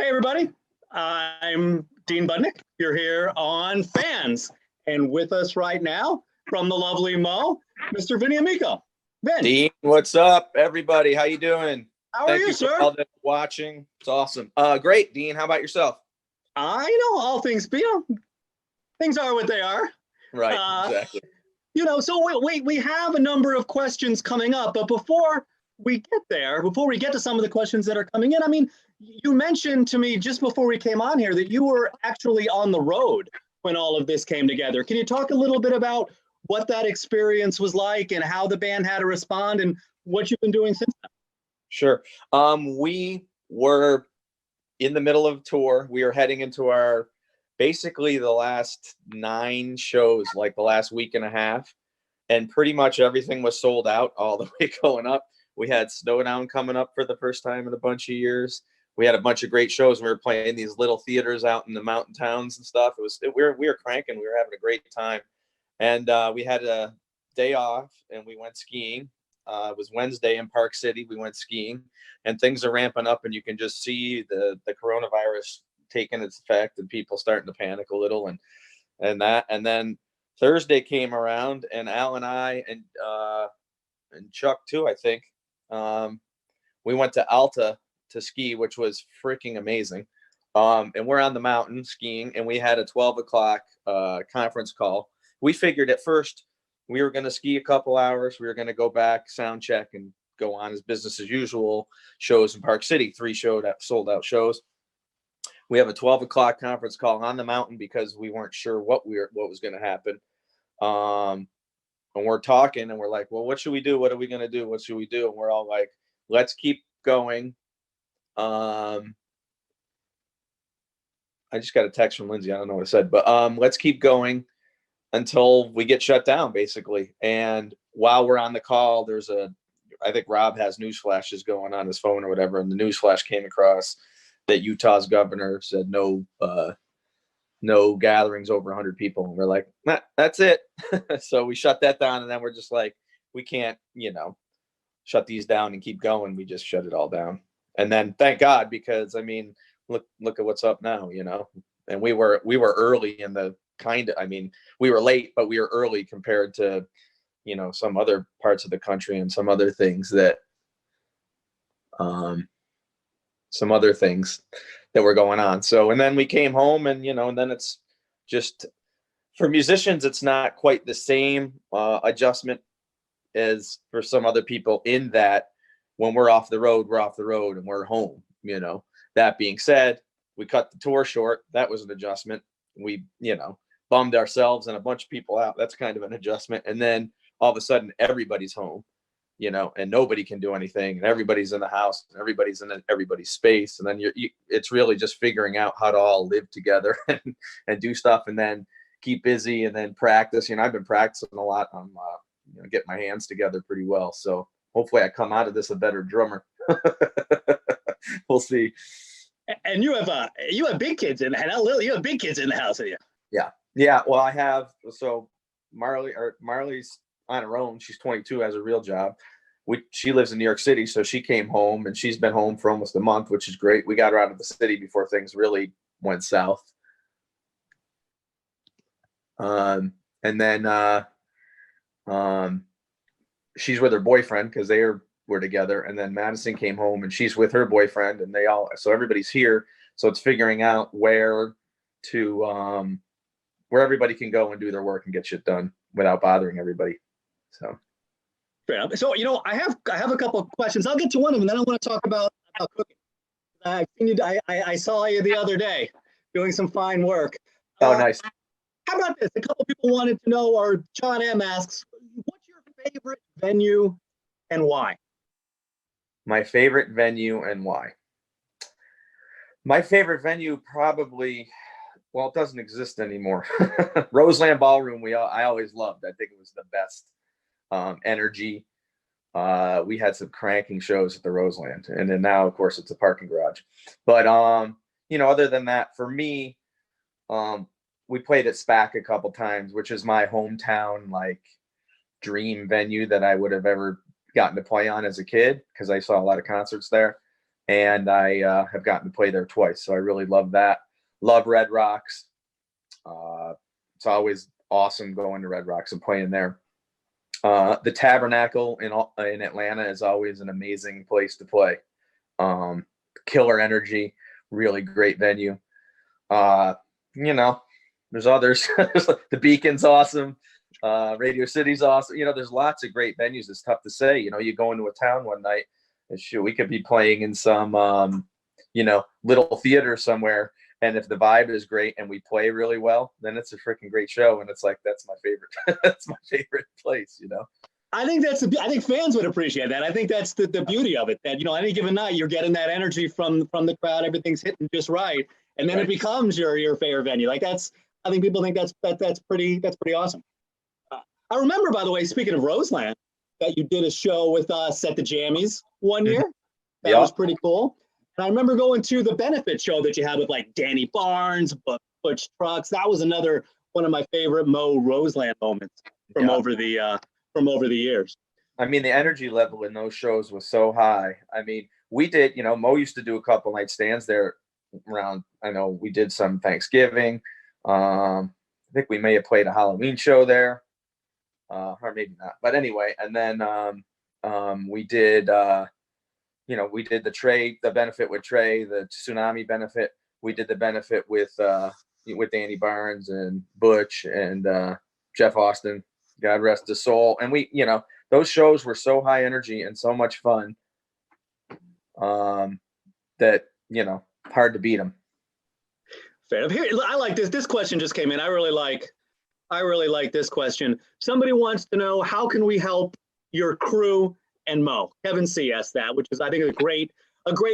Hey, everybody. I'm Dean Budnick. You're here on Fans. And with us right now from the lovely Mo, Mr. Vinny Amico. Vin. Dean, what's up, everybody? How you doing? How are you, sir? For all that's watching. It's awesome. Great, Dean. How about yourself? All things, things are what they are. Right, exactly. So we have a number of questions coming up, but before we get to some of the questions that are coming in, you mentioned to me just before we came on here that you were actually on the road when all of this came together. Can you talk a little bit about what that experience was like and how the band had to respond and what you've been doing since then? Sure. We were in the middle of a tour. We are heading into basically the last 9 shows, like the last week and a half, and pretty much everything was sold out all the way going up. We had Snowdown coming up for the first time in a bunch of years. We had a bunch of great shows. We were playing these little theaters out in the mountain towns and stuff. We were cranking. We were having a great time, and we had a day off and we went skiing. It was Wednesday in Park City. We went skiing, and things are ramping up, and you can just see the coronavirus taking its effect and people starting to panic a little, and then Thursday came around, and Al and I and Chuck too, I think, we went to Alta to ski, which was freaking amazing. And we're on the mountain skiing, and we had a 12 o'clock conference call. We figured at first we were going to ski a couple hours. We were going to go back, sound check, and go on as business as usual. Shows in Park City, 3 sold out shows. We have a 12 o'clock conference call on the mountain because we weren't sure what was going to happen. And we're talking, and we're like, well, what should we do? What are we going to do? What should we do? And we're all like, let's keep going. I just got a text from Lindsay. I don't know what it said, but let's keep going until we get shut down, basically. And while we're on the call, I think Rob has news flashes going on his phone or whatever, and the news flash came across that Utah's governor said no gatherings over 100 people. And we're like, nah, that's it. So we shut that down, and then we're just like, we can't, shut these down and keep going. We just shut it all down. And then thank God, because look at what's up now, and we were early in the we were late, but we were early compared to, some other parts of the country and some other things that were going on. So, and then we came home, and, and then it's just, for musicians, it's not quite the same adjustment as for some other people, in that when we're off the road and we're home. That being said, we cut the tour short. That was an adjustment. We, bummed ourselves and a bunch of people out. That's kind of an adjustment. And then all of a sudden everybody's home, and nobody can do anything, and everybody's in the house, and everybody's in everybody's space. And then it's really just figuring out how to all live together and do stuff, and then keep busy, and then practice. I've been practicing a lot on, get my hands together pretty well. So hopefully I come out of this a better drummer. We'll see. And you have big kids you have big kids in the house, you? Yeah. Well, I have, so Marley's on her own. She's 22, has a real job. She lives in New York City, so she came home, and she's been home for almost a month, which is great. We got her out of the city before things really went south. And then she's with her boyfriend because they were together. And then Madison came home, and she's with her boyfriend, and so everybody's here. So it's figuring out where everybody can go and do their work and get shit done without bothering everybody. So. So, I have a couple of questions. I'll get to one of them, and then I want to talk about cooking. I saw you the other day doing some fine work. Oh, nice. How about this? A couple people wanted to know, or John M asks, what's your favorite venue and why? My favorite venue and why? My favorite venue probably, well, it doesn't exist anymore. Roseland Ballroom, I always loved. I think it was the best energy. We had some cranking shows at the Roseland, and then now, of course, it's a parking garage. But other than that, for me, we played at SPAC a couple times, which is my hometown dream venue that I would have ever gotten to play on as a kid, because I saw a lot of concerts there. and I have gotten to play there twice. So I really love that. Love Red Rocks. It's always awesome going to Red Rocks and playing there. The Tabernacle in Atlanta is always an amazing place to play. Killer energy, really great venue. There's others. The Beacon's awesome. Radio City's awesome. There's lots of great venues. It's tough to say. You go into a town one night and shoot, we could be playing in some, little theater somewhere. And if the vibe is great and we play really well, then it's a freaking great show. And it's like, that's my favorite. That's my favorite place, I think I think fans would appreciate that. I think that's the beauty of it, that, any given night you're getting that energy from the crowd, everything's hitting just right. And then It becomes your favorite venue. Like I think people think that's pretty awesome. I remember, by the way, speaking of Roseland, that you did a show with us at the Jammies one year. That was pretty cool. And I remember going to the benefit show that you had with like Danny Barnes, Butch Trucks. That was another one of my favorite Mo Roseland moments from over the years. I mean, the energy level in those shows was so high. I mean, we did, Mo used to do a couple night stands there around. I know we did some Thanksgiving. I think we may have played a Halloween show there, or maybe not. But anyway, and then we did. We did the benefit with Trey, the tsunami benefit. We did the benefit with Danny Barnes and Butch and Jeff Austin, God rest his soul. And those shows were so high energy and so much fun that, hard to beat them. Fair enough. Here, I like this. This question just came in. I really like this question. Somebody wants to know, how can we help your crew and Mo? Kevin C asked that, which is, I think, a great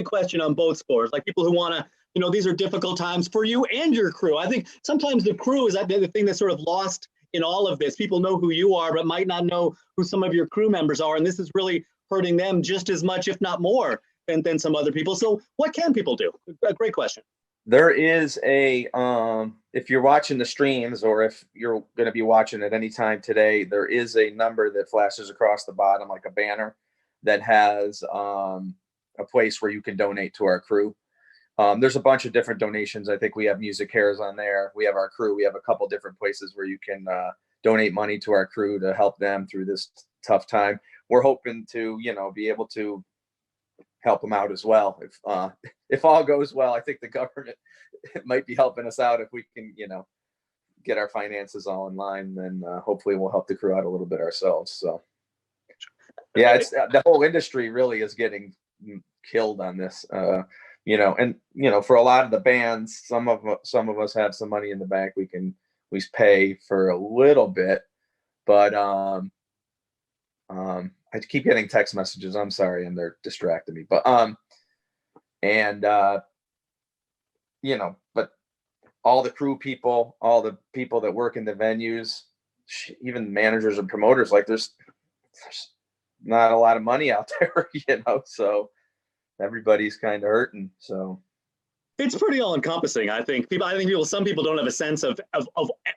question on both scores. Like people who want to, these are difficult times for you and your crew. I think sometimes the crew is the thing that's sort of lost in all of this. People know who you are, but might not know who some of your crew members are. And this is really hurting them just as much, if not more, than some other people. So what can people do? A great question. There is if you're watching the streams, or if you're going to be watching at any time today, there is a number that flashes across the bottom, like a banner that has a place where you can donate to our crew. There's a bunch of different donations. I think we have Music Cares on there. We have our crew. We have a couple different places where you can donate money to our crew to help them through this tough time. We're hoping to, be able to help them out as well. If all goes well, I think the government might be helping us out if we can, get our finances all in line. Then hopefully we'll help the crew out a little bit ourselves. So yeah, it's the whole industry really is getting killed on this. For a lot of the bands, some of us have some money in the bank we pay for a little bit, but I keep getting text messages. I'm sorry, and they're distracting me. But but all the crew people, all the people that work in the venues, even managers and promoters, like there's not a lot of money out there, so everybody's kind of hurting. So it's pretty all encompassing. I think some people don't have a sense of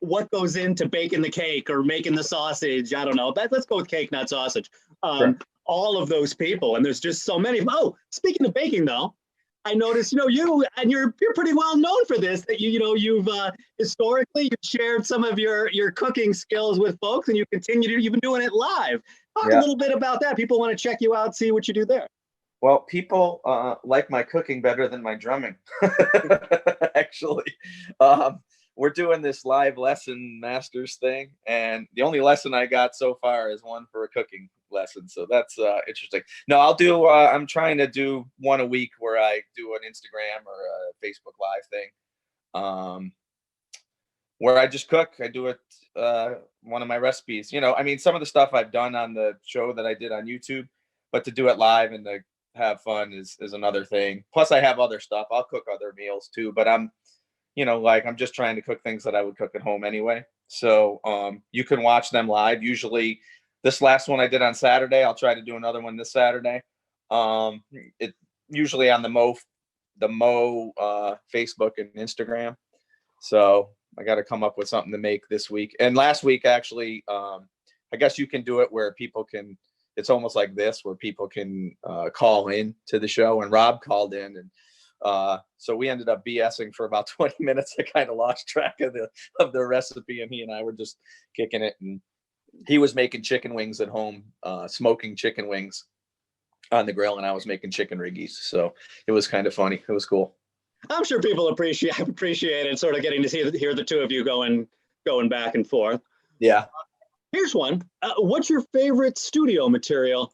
what goes into baking the cake or making the sausage. I don't know. Let's go with cake, not sausage. Sure. All of those people, and there's just so many. Oh, speaking of baking, though, I noticed, you and you're pretty well known for this. That you've historically you've shared some of your cooking skills with folks, and you continue to, you've been doing it live. Talk a little bit about that. People want to check you out, see what you do there. Well, people like my cooking better than my drumming, actually. We're doing this live lesson masters thing, and the only lesson I got so far is one for a cooking lesson. So that's interesting. No, I'm trying to do one a week where I do an Instagram or a Facebook Live thing, where I just cook. I do it, one of my recipes. Some of the stuff I've done on the show that I did on YouTube, but to do it live and to have fun is another thing. Plus I have other stuff. I'll cook other meals too, but I'm just trying to cook things that I would cook at home anyway. So you can watch them live. Usually this last one I did on Saturday, I'll try to do another one this Saturday. It usually on the Mo Facebook and Instagram. So I got to come up with something to make this week. And last week, actually, I guess you can do it where people can, it's almost like this where people can call in to the show, and Rob called in, and so we ended up BSing for about 20 minutes. I kind of lost track of the recipe, and he and I were just kicking it, and he was making chicken wings at home, smoking chicken wings on the grill, and I was making chicken riggies. So it was kind of funny. It was cool. I'm sure people appreciate it, sort of getting to hear the two of you going back and forth. Yeah. Here's one. What's your favorite studio material to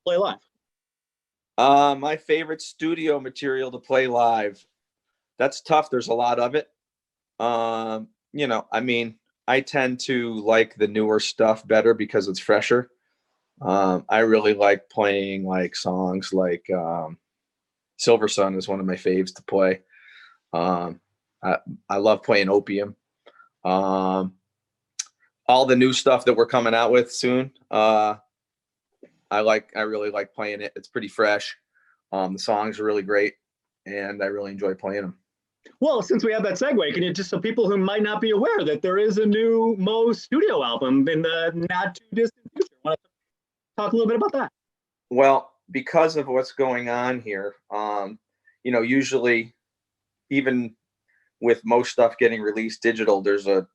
play live? My favorite studio material to play live. That's tough. There's a lot of it. You know, I mean, I tend to like the newer stuff better because it's fresher. I really like playing like songs like Silver Sun is one of my faves to play. I love playing Opium. All the new stuff that we're coming out with soon. I really like playing it. It's pretty fresh. The songs are really great, and I really enjoy playing them. Well, since we have that segue, can you just, so people who might not be aware that there is a new Mo studio album in the not too distant future? Want to talk a little bit about that? Well, because of what's going on here, you know, usually even with most stuff getting released digital, there's a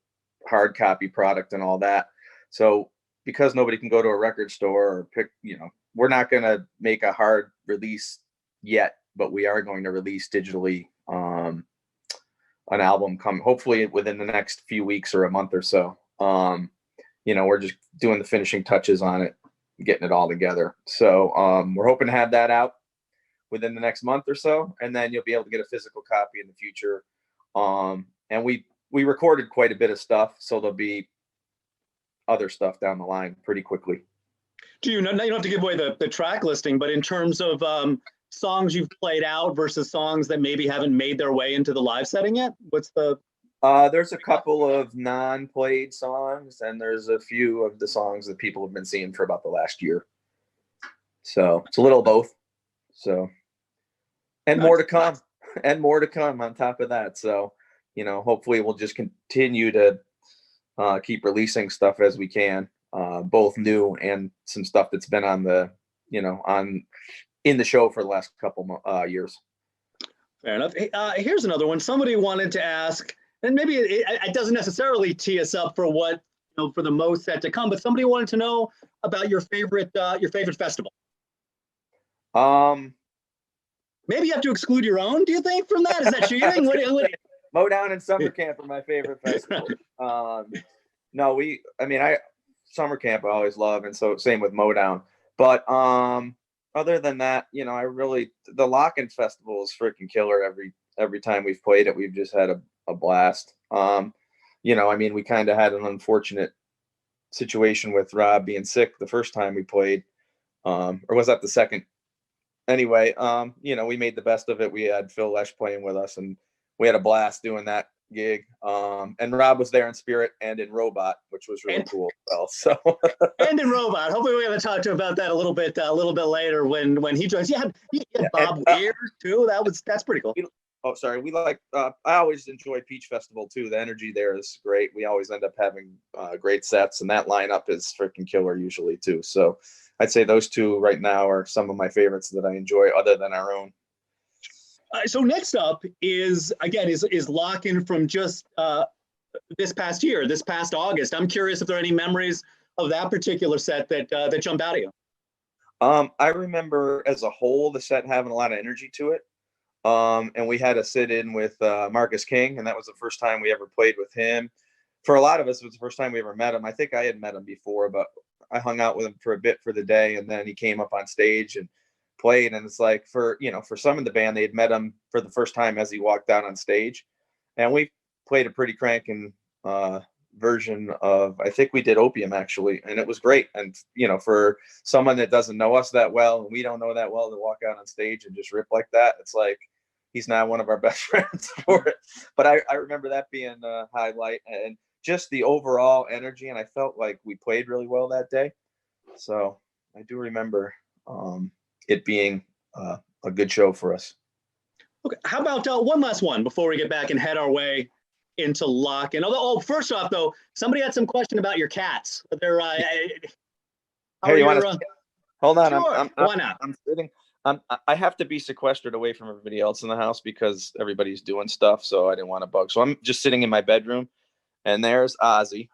hard copy product and all that. So because nobody can go to a record store or pick, you know, we're not going to make a hard release yet, but we are going to release digitally an album hopefully within the next few weeks or a month or so. You know, we're just doing the finishing touches on it, getting it all together. So we're hoping to have that out within the next month or so, and then you'll be able to get a physical copy in the future. And we recorded quite a bit of stuff, so there'll be other stuff down the line pretty quickly. Do you know, you don't have to give away the track listing, but in terms of songs you've played out versus songs that maybe haven't made their way into the live setting yet, what's the? There's a couple of non-played songs, and there's a few of the songs that people have been seeing for about the last year. So it's a little of both. So, and more to come, and more to come on top of that. So, you know, hopefully we'll just continue to keep releasing stuff as we can, both new and some stuff that's been on the, you know, in the show for the last couple years. Fair enough. Here's another one. Somebody wanted to ask, and maybe it doesn't necessarily tee us up for what, you know, for the most set to come, but somebody wanted to know about your favorite festival. Maybe you have to exclude your own. Do you think from that? Is that cheating? what? Modown and Summer Camp are my favorite festival. No, Summer Camp I always love, and so same with Modown. But other than that, you know, the LOCKN festival is freaking killer. Every time we've played it, we've just had a blast. You know, I mean, we kind of had an unfortunate situation with Rob being sick the first time we played, or was that the second? Anyway, you know, we made the best of it. We had Phil Lesh playing with us, and we had a blast doing that gig. And Rob was there in spirit and in Robot, which was really cool as well. So and in Robot. Hopefully we're going to talk to him about that a little bit later when he joins. Yeah, Bob Weir too. That's pretty cool. Oh, sorry. We like. I always enjoy Peach Festival too. The energy there is great. We always end up having great sets, and that lineup is freaking killer usually too. So I'd say those two right now are some of my favorites that I enjoy, other than our own. So next up is LOCKN from just this past year, this past August. I'm curious if there are any memories of that particular set that jump out at you. I remember as a whole the set having a lot of energy to it. And we had a sit-in with Marcus King, and that was the first time we ever played with him. For a lot of us, it was the first time we ever met him. I think I had met him before, but I hung out with him for a bit for the day, and then he came up on stage and played. And it's like, for some of the band, they had met him for the first time as he walked out on stage, and we played a pretty cranking version of, I think we did Opium actually, and it was great. And you know, for someone that doesn't know us that well and we don't know that well, to walk out on stage and just rip like that, it's like he's now one of our best friends for it. But I remember that being a highlight, and just the overall energy, and I felt like we played really well that day. So I do remember it being a good show for us. Okay, how about one last one before we get back and head our way into LOCKN? Oh, first off though, somebody had some question about your cats. They're Hey, you want to? Hold on. Sure. Why not? I'm sitting. I have to be sequestered away from everybody else in the house because everybody's doing stuff. So I didn't want to bug. So I'm just sitting in my bedroom, and there's Ozzy,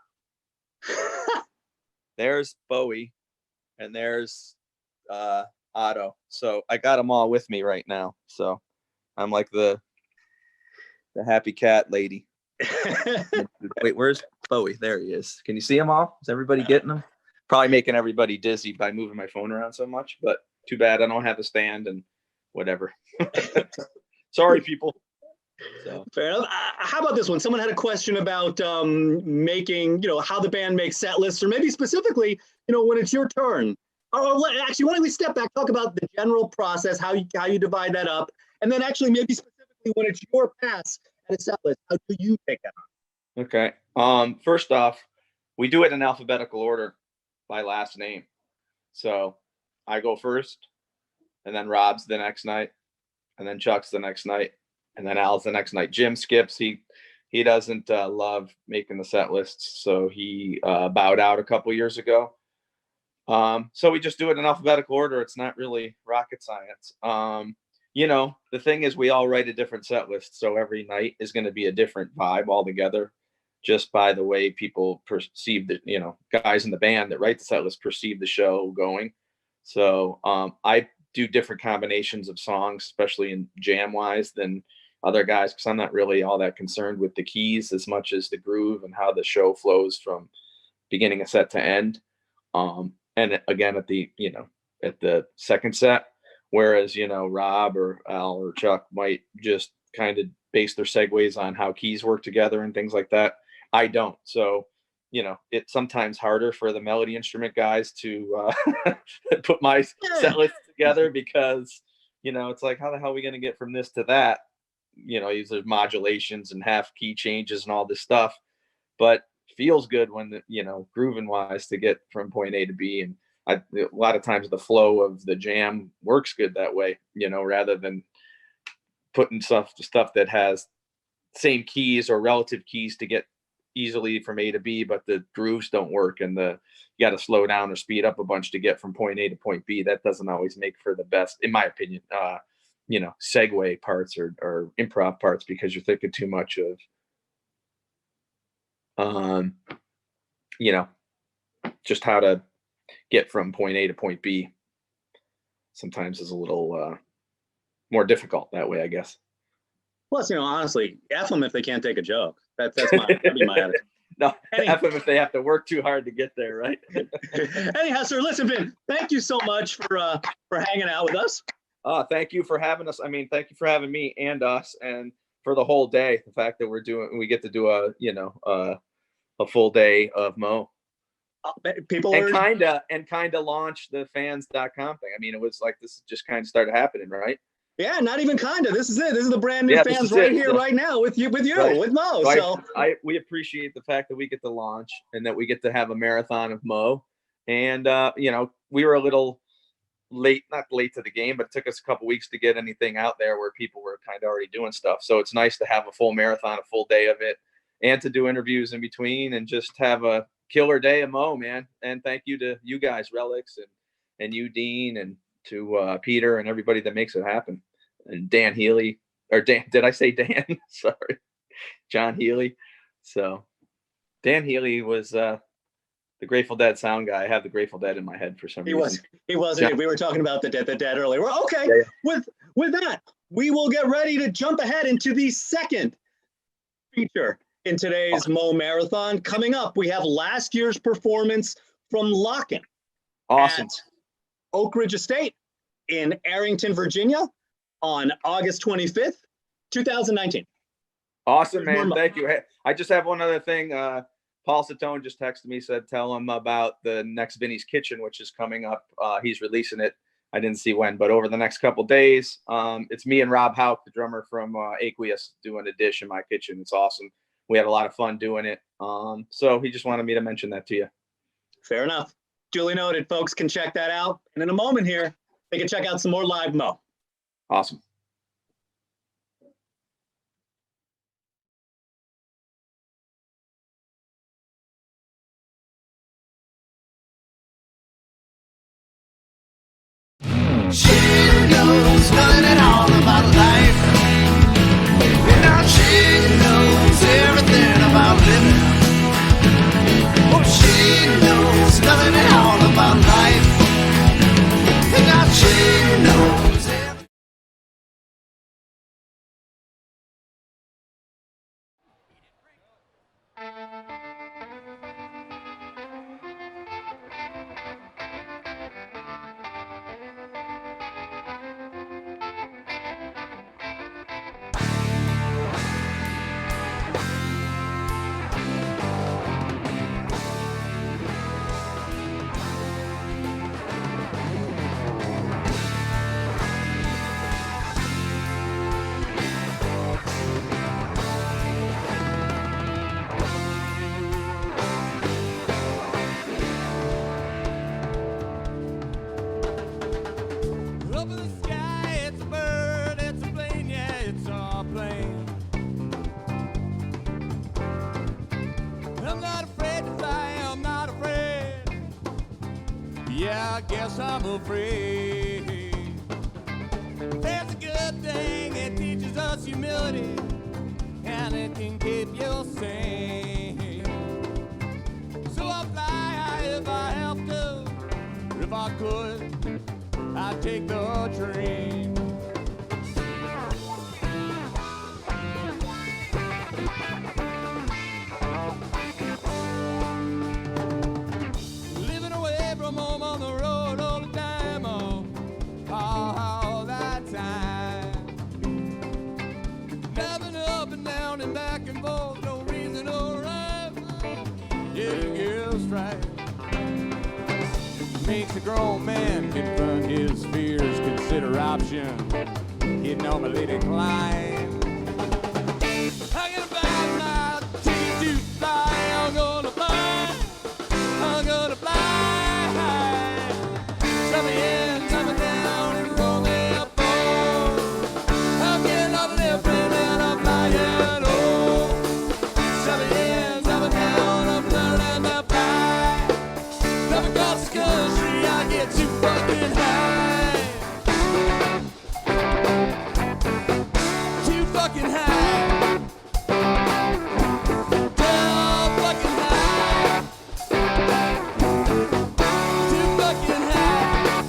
there's Bowie, and there's Otto. So I got them all with me right now. So I'm like the happy cat lady. Wait, where's Bowie? There he is. Can you see them all? Is everybody getting them? Probably making everybody dizzy by moving my phone around so much, but too bad I don't have a stand and whatever. Sorry, people. So Fair enough. How about this one? Someone had a question about making, how the band makes set lists, or maybe specifically, when it's your turn. Actually, why don't we step back, talk about the general process, how you divide that up, and then actually maybe specifically when it's your pass at a set list, how do you take that on? Okay. First off, we do it in alphabetical order by last name. So I go first, and then Rob's the next night, and then Chuck's the next night, and then Al's the next night. Jim skips. He doesn't love making the set lists, so he bowed out a couple years ago. So we just do it in alphabetical order. It's not really rocket science. The thing is, we all write a different set list, so every night is going to be a different vibe altogether, just by the way people perceive the, guys in the band that write the set list perceive the show going. So I do different combinations of songs, especially in jam wise, than other guys, because I'm not really all that concerned with the keys as much as the groove and how the show flows from beginning of set to end. And again, at the second set, whereas, Rob or Al or Chuck might just kind of base their segues on how keys work together and things like that. I don't. So, it's sometimes harder for the melody instrument guys to put my set list together because, it's like, how the hell are we going to get from this to that? These are modulations and half key changes and all this stuff. But feels good when grooving wise to get from point A to B, and a lot of times the flow of the jam works good that way, rather than putting stuff that has same keys or relative keys to get easily from A to B, but the grooves don't work and you got to slow down or speed up a bunch to get from point A to point B. That doesn't always make for the best, in my opinion, segue parts or improv parts, because you're thinking too much of just how to get from point A to point B. Sometimes is a little more difficult that way, I guess. Plus, honestly, F them if they can't take a joke. That'd be my attitude. No, F them if they have to work too hard to get there, right? Anyhow, sir, listen, Vin, thank you so much for hanging out with us. Thank you for having us. I mean, thank you for having me and us, and for the whole day. The fact that we get to do a full day of Mo. People kind of launch the fans.com thing. I mean, it was like this just kind of started happening, right? Yeah, not even kind of. This is it. This is the brand new fans right here, right now with you, right. With Mo. So we appreciate the fact that we get to launch and that we get to have a marathon of Mo. And we were a little late, not late to the game, but it took us a couple weeks to get anything out there where people were kind of already doing stuff. So it's nice to have a full marathon, a full day of it, and to do interviews in between and just have a killer day of Mo, man. And thank you to you guys, Relix, and you, Dean, and to Peter and everybody that makes it happen. And Dan Healy, or Dan, did I say Dan? Sorry. John Healy. So Dan Healy was the Grateful Dead sound guy. I have the Grateful Dead in my head for some reason. He wasn't. John. We were talking about the dead earlier. Well, okay. Yeah. With that, we will get ready to jump ahead into the second feature in today's Mo Marathon. Coming up, we have last year's performance from LOCKN. Awesome. At Oak Ridge Estate in Arrington, Virginia on August 25th, 2019. Awesome, man. Thank you. Hey, I just have one other thing. Paul Satone just texted me, said, tell him about the next Vinny's Kitchen, which is coming up. He's releasing it. I didn't see when, but over the next couple of days, it's me and Rob Hauk, the drummer from Aqueous, doing a dish in my kitchen. It's awesome. We had a lot of fun doing it. So he just wanted me to mention that to you. Fair enough. Duly noted. Folks can check that out. And in a moment here, they can check out some more live Mo. Awesome. knows nothing at all about life. And now she knows everything about living. Oh, she knows nothing at all about life. And now she knows everything. Up in the sky, it's a bird, it's a plane, yeah, it's a plane. I'm not afraid to fly, I'm not afraid. Yeah, I guess I'm afraid. There's a good thing, it teaches us humility, and it can keep you sane. So I'll fly high if I have to, if I could, I'd take the train. Living away from home on the road all the time, all that time. Driving up and down and back and forth, no reason or rhyme. Yeah, girls right. Makes a grown man confront his fears, consider options he'd normally decline. I'm gonna buy my ticket to fly. I'm gonna fly. I'm gonna fly. Shove me in, shove me down, and roll me up. I'm getting on the airplane and I'm flying low. Shove me in, shove me down, I'm learning to fly. Never across the country, I get too fucking high. Too fucking high. Too fucking high. Too fucking high.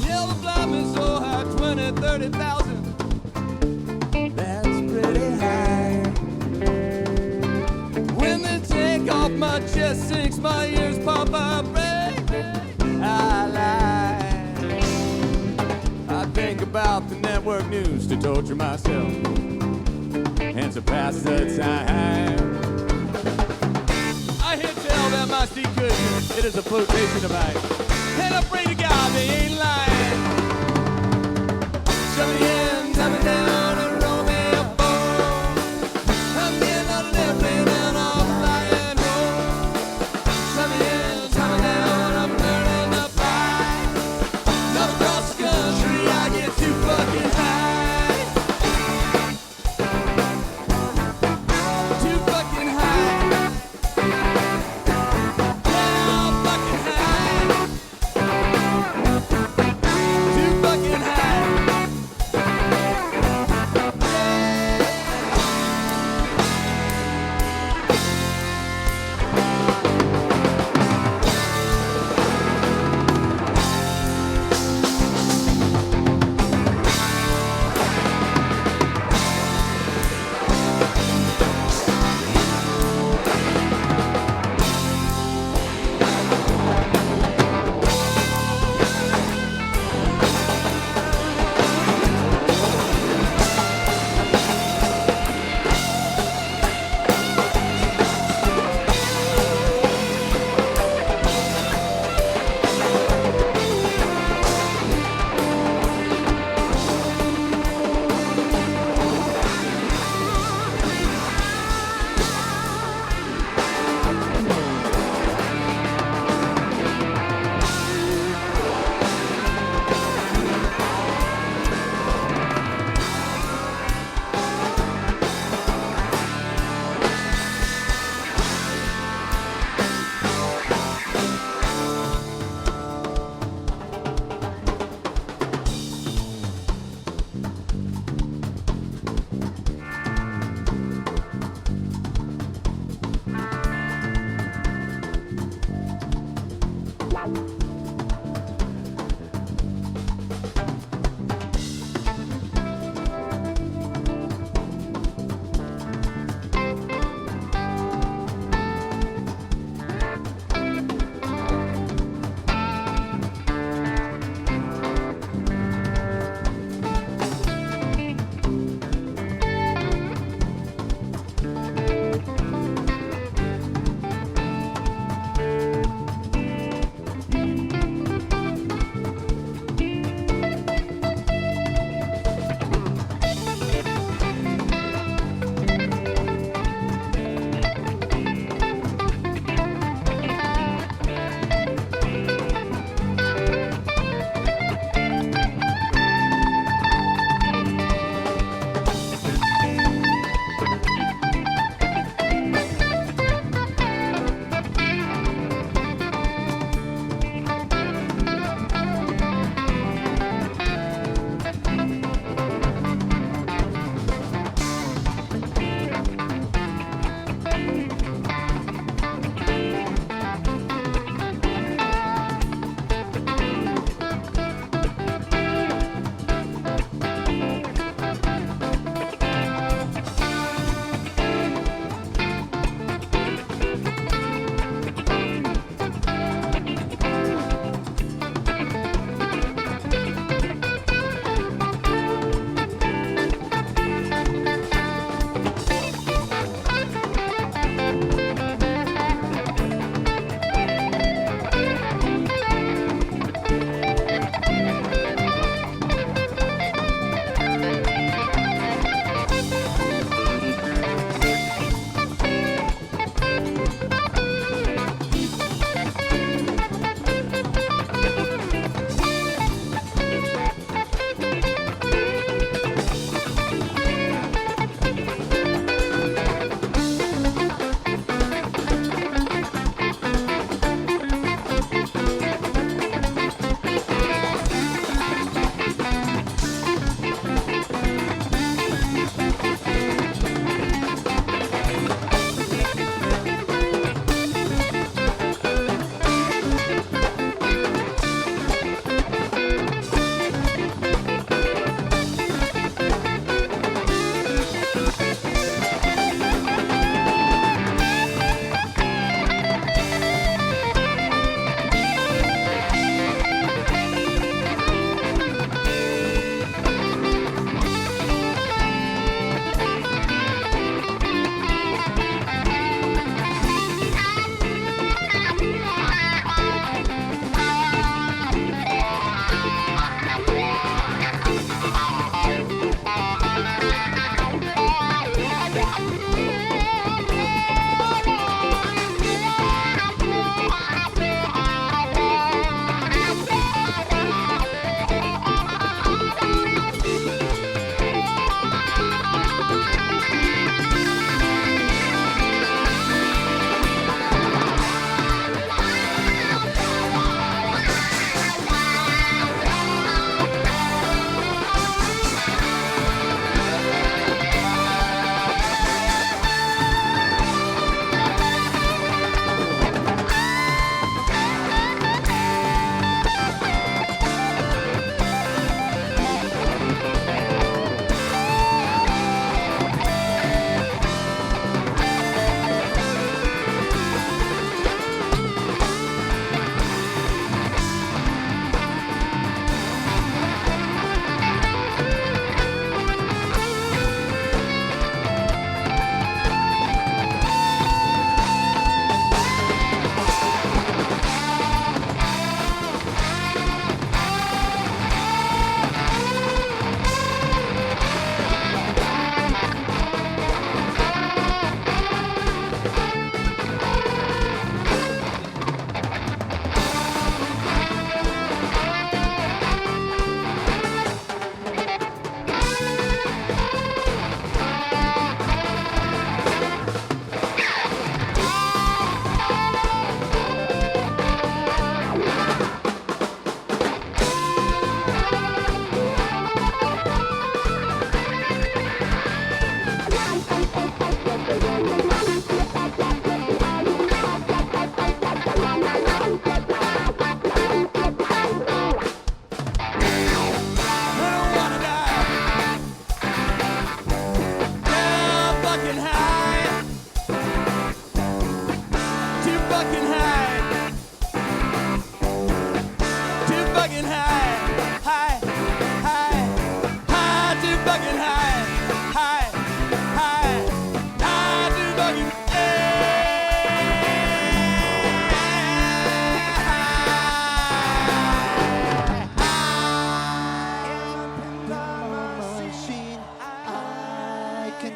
Yellow fly me so high, 20, 30,000. That's pretty high. When they take off my chest, sinks my ears, pop up, I lie. I think about the network news to torture myself and to pass the time. I hear tell that my seat cushion, it is a flotation device. And I pray to God they ain't lying. Shove me in, shove me down, and roll me up. I'm getting on an airplane and I'm flying home. Shove me in, shove me down, I'm learning to fly. Not across the country, I get too fucking high. Too fucking high. Yeah, fucking high. Too fucking high.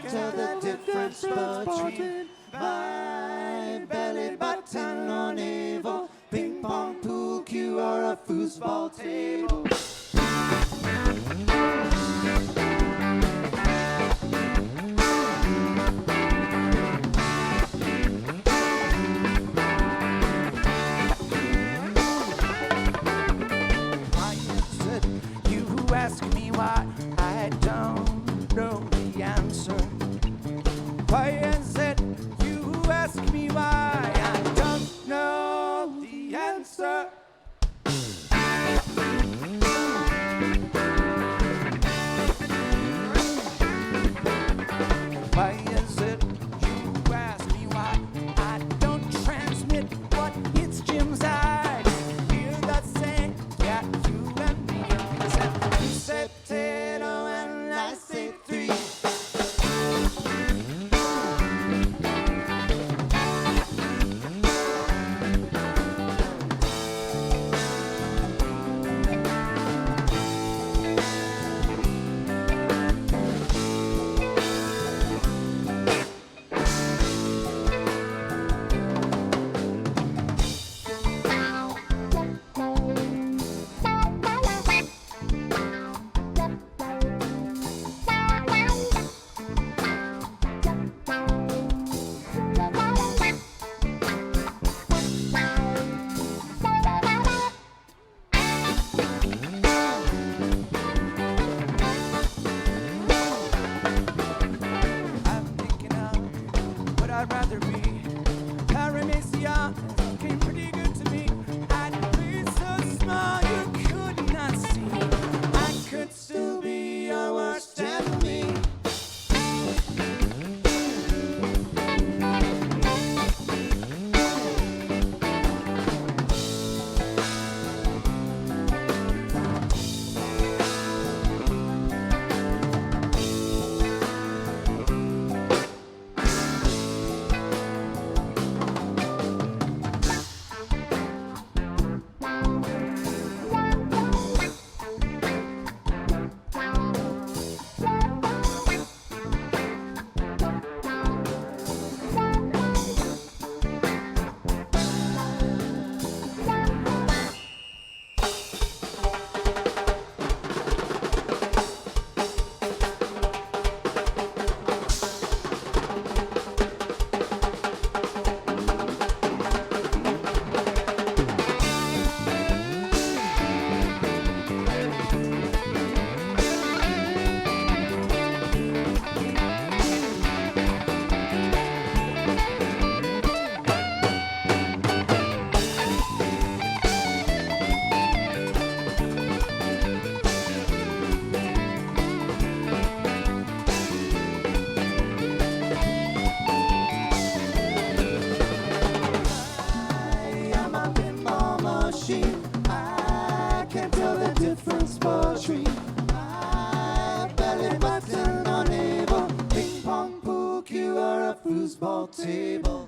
tell the difference between my belly button or navel, ping pong, pool cue, or a foosball table. Why is it you ask me why I don't know the answer? Why is it you ask me why I don't know the answer? Why is it you ask me why I don't transmit what hits Jim's eye? Hear that saying, yeah, you and me. Except you say potato and I say three. I'm thinking of what I'd rather be. Paramecia came pretty good to me. I'd be so small you could not see. I could still be your worst enemy. I am a pinball machine. I can tell the difference between my belly button or navel, ping pong, pool cue, or a foosball table.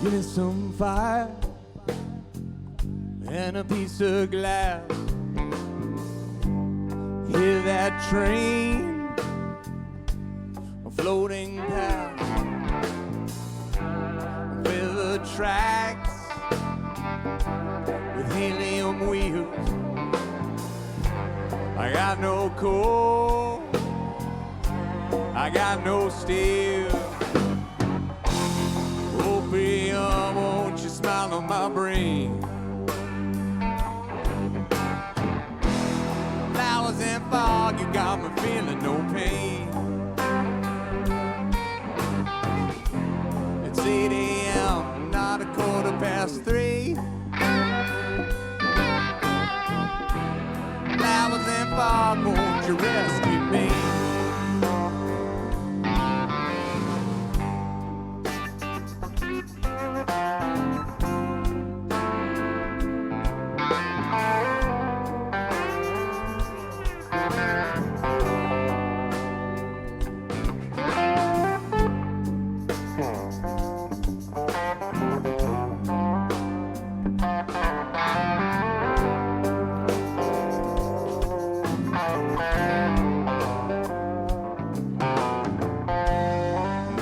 me some fire and a piece of glass. Hear that train floating past with the tracks with helium wheels. I got no coal, I got no steel. Opium, won't you smile on my brain? Flowers and fog, you got me feeling no pain. It's 8 a.m., not a 3:15. Flowers and fog, won't you rescue me?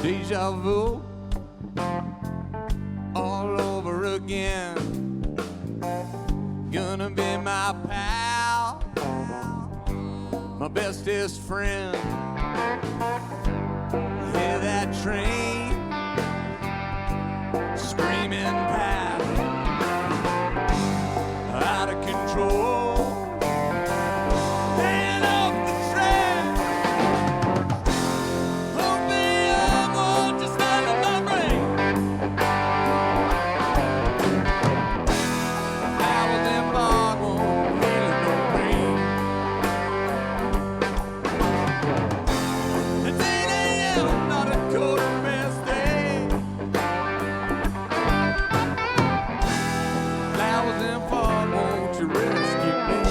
Deja vu all over again. Gonna be my pal, my bestest friend. Hear that train screaming past, out of control. Hand off the track. Opium, won't you smile in my brain? Flowers and fog, won't feel no pain. It's 8 a.m., not a 3:15. Flowers and fog, won't you rescue me?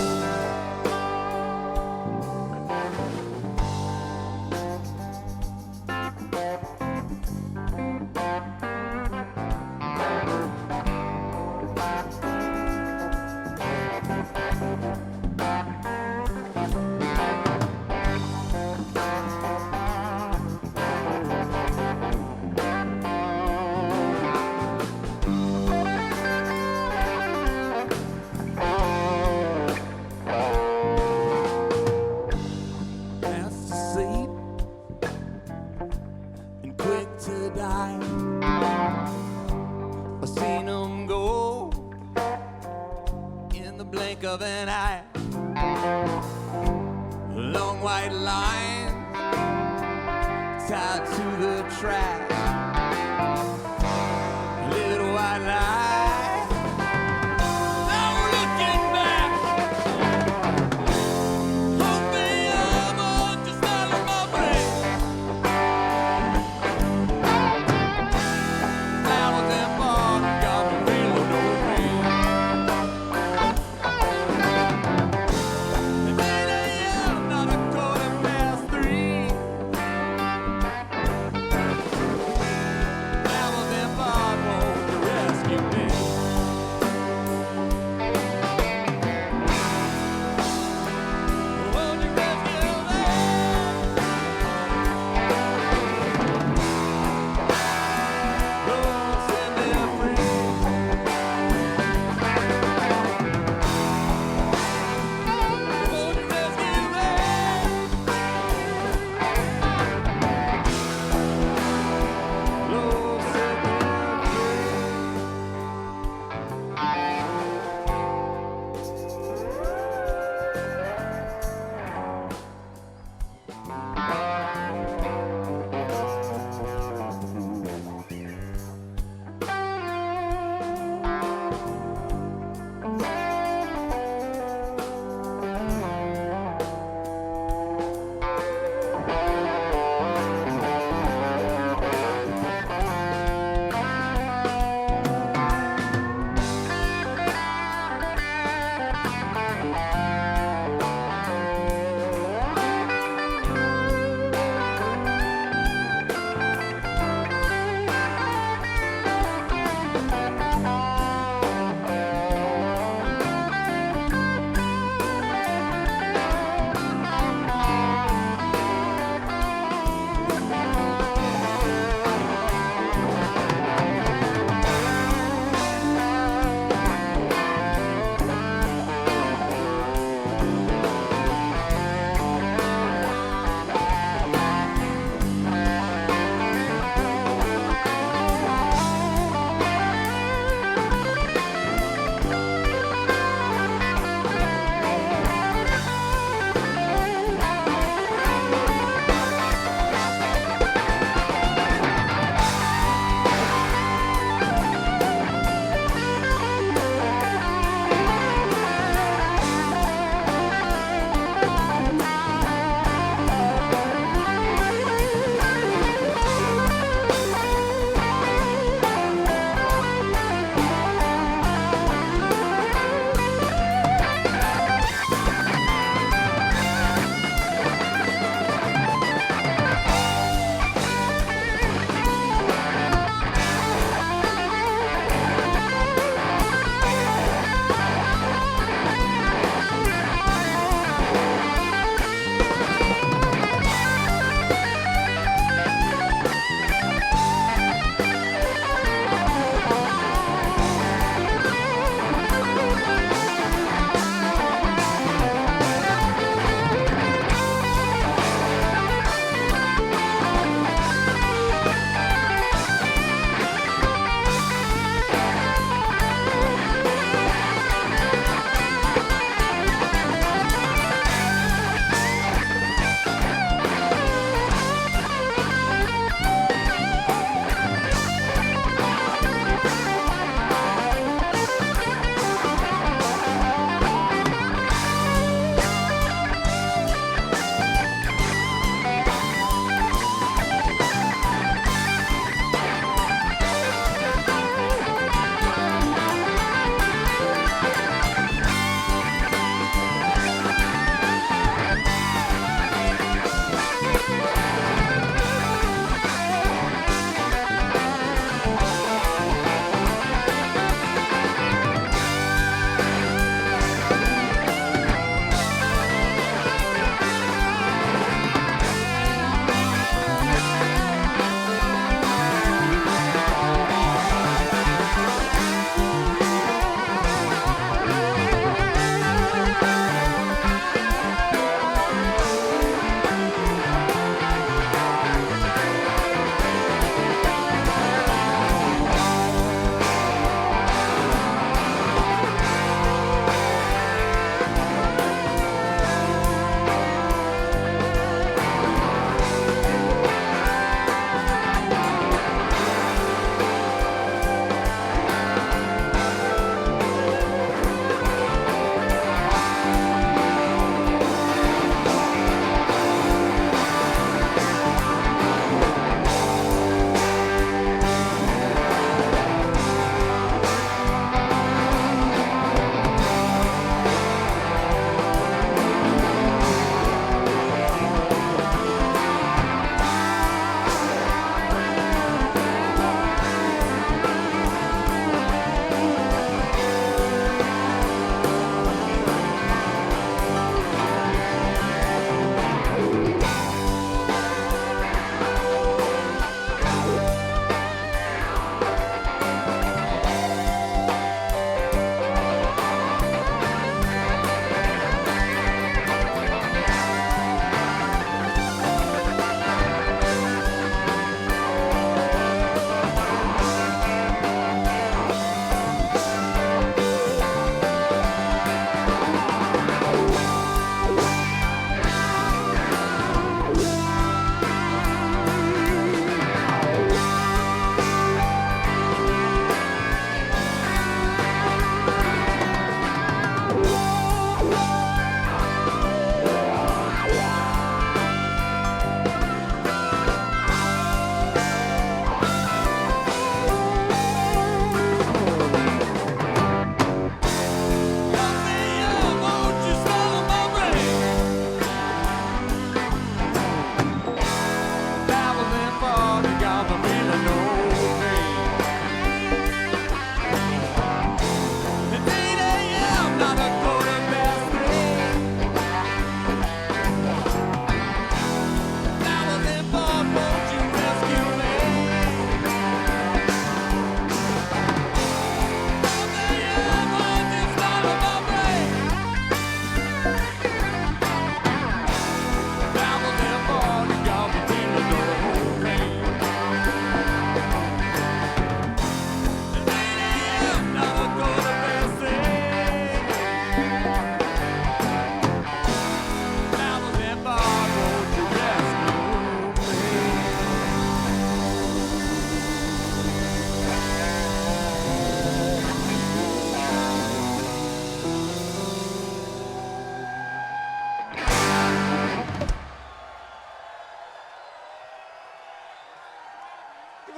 Fast asleep and quick to die. I seen them go in the blink of an eye. Long white line tied to the track. Little white line, no looking back. Opium, won't you smile in my brain? Flowers and fog, got me feeling no pain. It's 8 a.m., not a 3:15.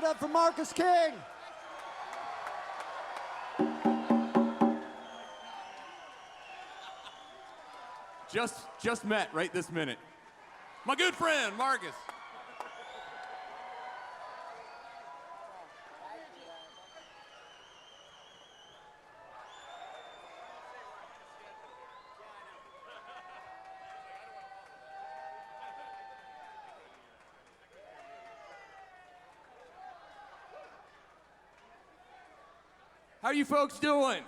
up for Marcus King. Just met right this minute. My good friend, Marcus. How you folks doing?